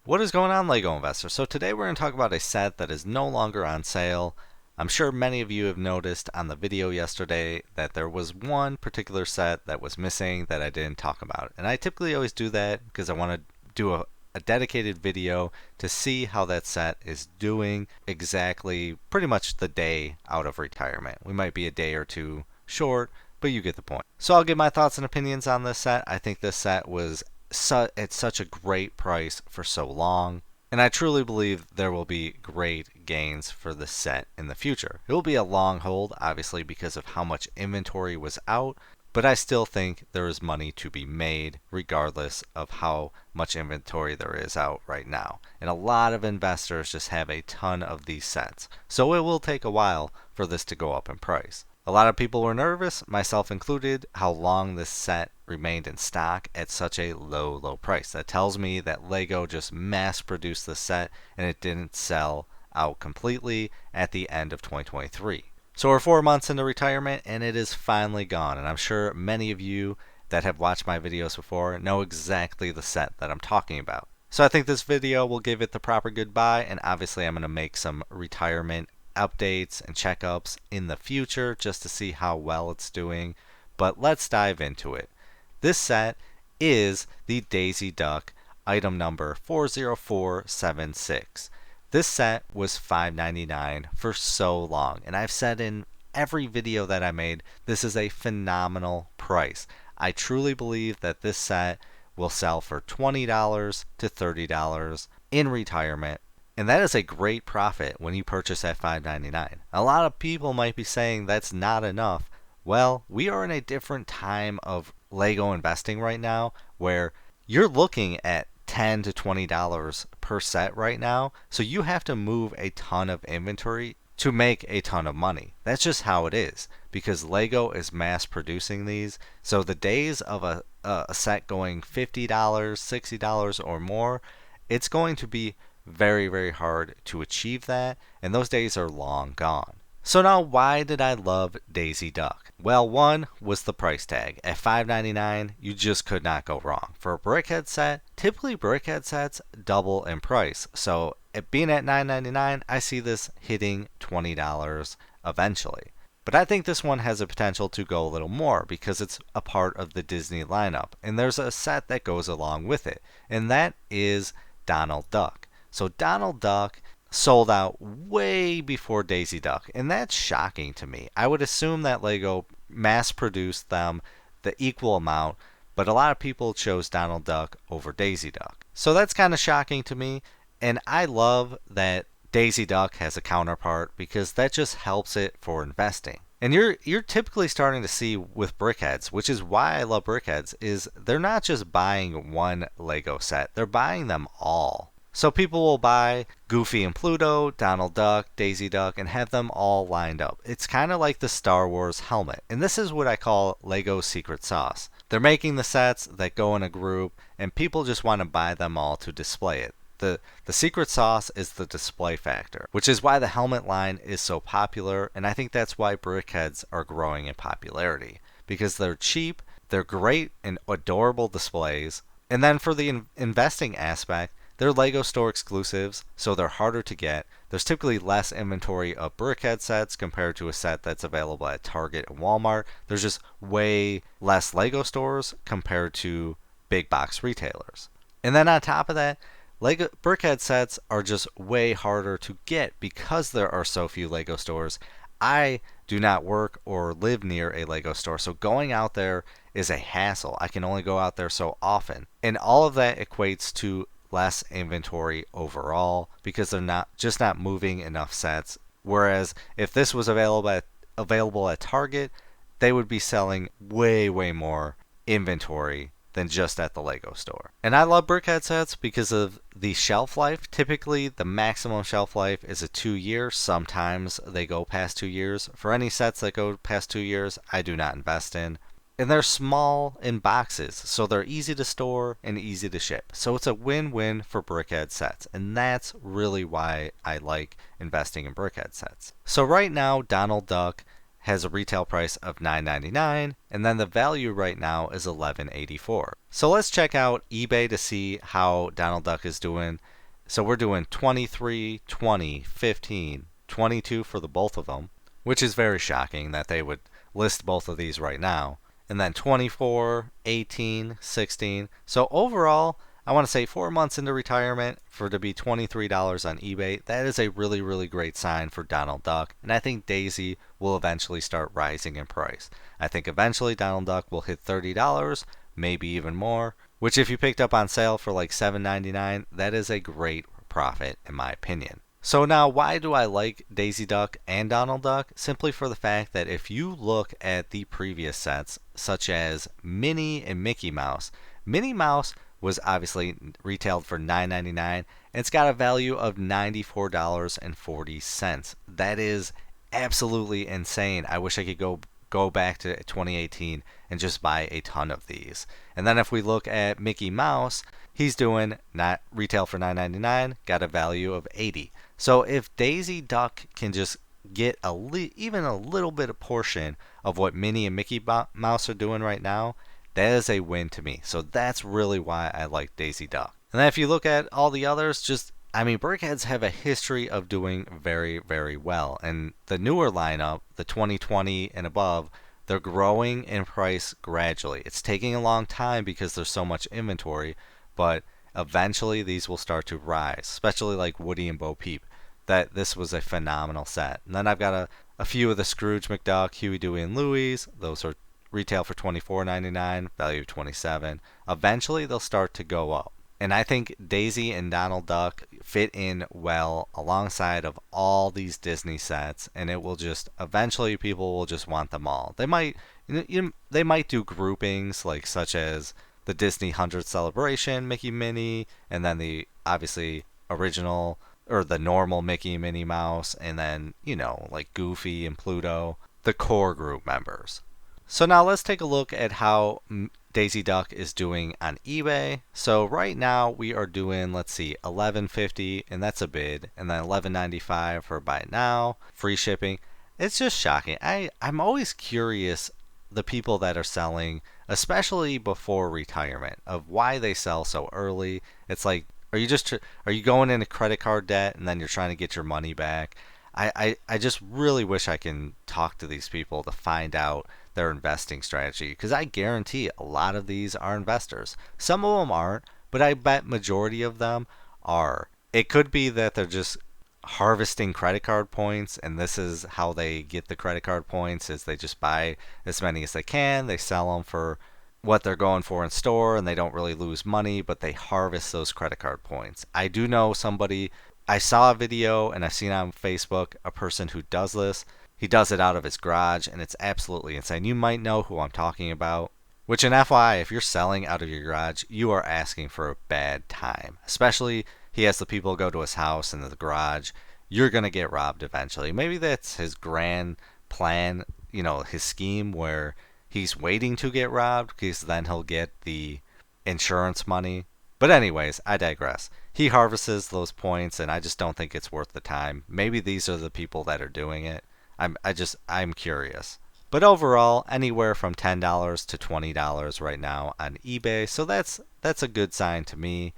What is going on, LEGO investors? So today we're going to talk about a set that is no longer on sale. I'm sure many of you have noticed on the video yesterday that there was one particular set that was missing that I didn't talk about. And I typically always do that because I want to do a dedicated video to see how that set is doing exactly pretty much the day out of retirement. We might be a day or two short, but you get the point. So I'll give my thoughts and opinions on this set. I think this set was at such a great price for so long, and I truly believe there will be great gains for this set in the future. It will be a long hold, obviously, because of how much inventory was out, but I still think there is money to be made regardless of how much inventory there is out right now. And a lot of investors just have a ton of these sets, so it will take a while for this to go up in price. A lot of people were nervous, myself included, how long this set remained in stock at such a low price. That tells me that LEGO just mass produced this set and it didn't sell out completely at the end of 2023. So we're 4 months into retirement and it is finally gone. And I'm sure many of you that have watched my videos before know exactly the set that I'm talking about. So I think this video will give it the proper goodbye, and obviously I'm going to make some retirement updates and checkups in the future just to see how well it's doing. But let's dive into it. This set is the Daisy Duck item number 40476. This set was $5.99 for so long, and I've said in every video that I made, this is a phenomenal price. I truly believe that this set will sell for $20 to $30 in retirement. And that is a great profit when you purchase at $5.99. A lot of people might be saying that's not enough. Well, we are in a different time of LEGO investing right now where you're looking at $10 to $20 per set right now. So you have to move a ton of inventory to make a ton of money. That's just how it is because LEGO is mass producing these. So the days of a set going $50, $60 or more, it's going to be very hard to achieve that, and those days are long gone. So now, why did I love Daisy Duck? Well, one was the price tag. At $5.99, you just could not go wrong. For a Brickheadz set, typically Brickheadz sets double in price. So it being at $9.99, I see this hitting $20 eventually. But I think this one has a potential to go a little more because it's a part of the Disney lineup, and there's a set that goes along with it, and that is Donald Duck. So Donald Duck sold out way before Daisy Duck, and that's shocking to me. I would assume that LEGO mass produced them the equal amount, but a lot of people chose Donald Duck over Daisy Duck. So that's kind of shocking to me, and I love that Daisy Duck has a counterpart because that just helps it for investing. And you're typically starting to see with Brickheadz, which is why I love Brickheadz, is they're not just buying one LEGO set, they're buying them all. So people will buy Goofy and Pluto, Donald Duck, Daisy Duck, and have them all lined up. It's kind of like the Star Wars helmet. And this is what I call LEGO secret sauce. They're making the sets that go in a group, and people just want to buy them all to display it. The secret sauce is the display factor, which is why the helmet line is so popular, and I think that's why Brickheadz are growing in popularity. Because they're cheap, they're great and adorable displays, and then for the investing aspect, they're LEGO store exclusives, so they're harder to get. There's typically less inventory of Brickheadz sets compared to a set that's available at Target and Walmart. There's just way less LEGO stores compared to big box retailers. And then on top of that, LEGO Brickheadz sets are just way harder to get because there are so few LEGO stores. I do not work or live near a LEGO store, so going out there is a hassle. I can only go out there so often. And all of that equates to less inventory overall because they're not moving enough sets. Whereas if this was available at Target, they would be selling way more inventory than just at the LEGO store. And I love Brickheadz sets because of the shelf life. Typically, the maximum shelf life is a 2 year. Sometimes they go past 2 years. For any sets that go past 2 years, I do not invest in. And they're small in boxes, so they're easy to store and easy to ship. So it's a win-win for Brickheadz sets, and that's really why I like investing in Brickheadz sets. So right now, Donald Duck has a retail price of $9.99, and then the value right now is $11.84. So let's check out eBay to see how Donald Duck is doing. So we're doing 23, 20, 15, 22 for the both of them, which is very shocking that they would list both of these right now. And then 24, 18, 16. So overall, I want to say 4 months into retirement for to be $23 on eBay. That is a really, really great sign for Donald Duck. And I think Daisy will eventually start rising in price. I think eventually Donald Duck will hit $30, maybe even more, which if you picked up on sale for like $7.99, that is a great profit in my opinion. So now why do I like Daisy Duck and Donald Duck? Simply for the fact that if you look at the previous sets, such as Minnie and Mickey Mouse, Minnie Mouse was obviously retailed for $9.99 and it's got a value of $94.40. That is absolutely insane. I wish I could go back to 2018 and just buy a ton of these. And then if we look at Mickey Mouse, he's doing not retail for $9.99, got a value of $80. So if Daisy Duck can just get even a little bit of portion of what Minnie and Mickey Mouse are doing right now, that is a win to me. So that's really why I like Daisy Duck. And then if you look at all the others, Brickheadz have a history of doing very, very well. And the newer lineup, the 2020 and above, they're growing in price gradually. It's taking a long time because there's so much inventory, but eventually these will start to rise, especially like Woody and Bo Peep. This was a phenomenal set. And then I've got a few of the Scrooge McDuck, Huey, Dewey, and Louie. Those are retail for $24.99, value of $27. Eventually they'll start to go up. And I think Daisy and Donald Duck fit in well alongside of all these Disney sets, and it will just eventually people will just want them all. They might they might do groupings like such as the Disney 100th celebration, Mickey Minnie, and then the obviously original or the normal Mickey and Minnie Mouse, and then like Goofy and Pluto, the core group members. So now let's take a look at how Daisy Duck is doing on eBay. So right now we are doing, let's see, $11.50, and that's a bid, and then $11.95 for buy now, free shipping. It's just shocking. I'm always curious the people that are selling, especially before retirement, of why they sell so early. It's like, are you going into credit card debt and then you're trying to get your money back? I just really wish I can talk to these people to find out their investing strategy, because I guarantee a lot of these are investors. Some of them aren't, but I bet majority of them are. It could be that they're just harvesting credit card points, and this is how they get the credit card points, is they just buy as many as they can, they sell them for what they're going for in store, and they don't really lose money, but they harvest those credit card points. I do know somebody, I saw a video and I've seen on Facebook a person who does this. He does it out of his garage, and it's absolutely insane. You might know who I'm talking about. Which, an FYI, if you're selling out of your garage, you are asking for a bad time. Especially, he has the people go to his house and the garage. You're going to get robbed eventually. Maybe that's his grand plan, his scheme where he's waiting to get robbed, because then he'll get the insurance money. But anyways, I digress. He harvests those points, and I just don't think it's worth the time. Maybe these are the people that are doing it. I'm curious. But overall, anywhere from $10 to $20 right now on eBay. So that's a good sign to me.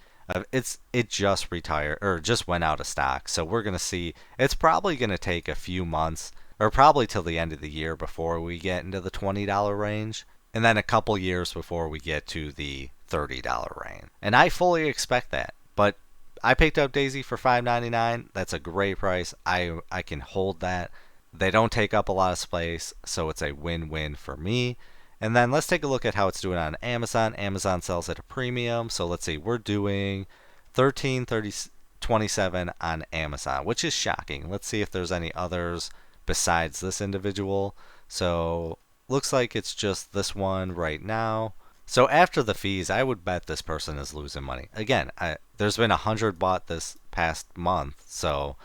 It just retired or just went out of stock. So we're gonna see. It's probably gonna take a few months, or probably till the end of the year before we get into the $20 range, and then a couple years before we get to the $30 range. And I fully expect that. But I picked up Daisy for $5.99. That's a great price. I can hold that. They don't take up a lot of space, so it's a win-win for me. And then let's take a look at how it's doing on Amazon. Amazon sells at a premium. So let's see, we're doing $13.27 on Amazon, which is shocking. Let's see if there's any others besides this individual. So looks like it's just this one right now. So after the fees, I would bet this person is losing money. Again, there's been 100 bought this past month, so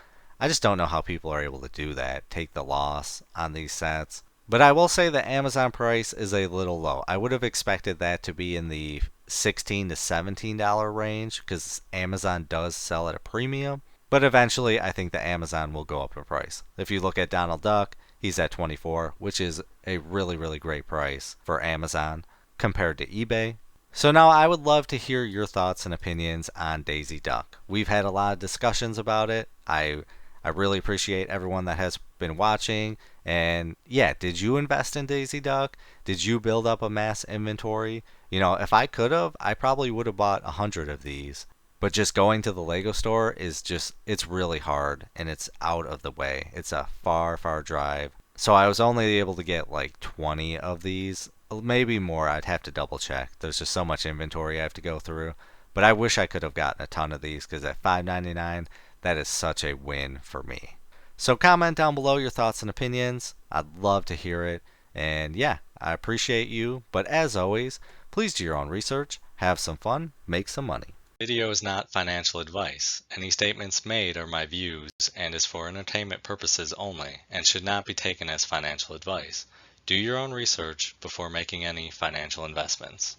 I just don't know how people are able to do that, take the loss on these sets. But I will say the Amazon price is a little low. I would have expected that to be in the $16 to $17 range, because Amazon does sell at a premium. But eventually, I think the Amazon will go up in price. If you look at Donald Duck, he's at 24, which is a really, really great price for Amazon compared to eBay. So now I would love to hear your thoughts and opinions on Daisy Duck. We've had a lot of discussions about it. I really appreciate everyone that has been watching. And yeah, did you invest in Daisy Duck? Did you build up a mass inventory? You know, if I could have, I probably would have bought 100 of these. But just going to the Lego store is just, it's really hard and it's out of the way. It's a far, far drive. So I was only able to get like 20 of these, maybe more. I'd have to double check. There's just so much inventory I have to go through. But I wish I could have gotten a ton of these because at $5.99, that is such a win for me. So comment down below your thoughts and opinions. I'd love to hear it. And yeah, I appreciate you. But as always, please do your own research, have some fun, make some money. Video is not financial advice. Any statements made are my views and is for entertainment purposes only and should not be taken as financial advice. Do your own research before making any financial investments.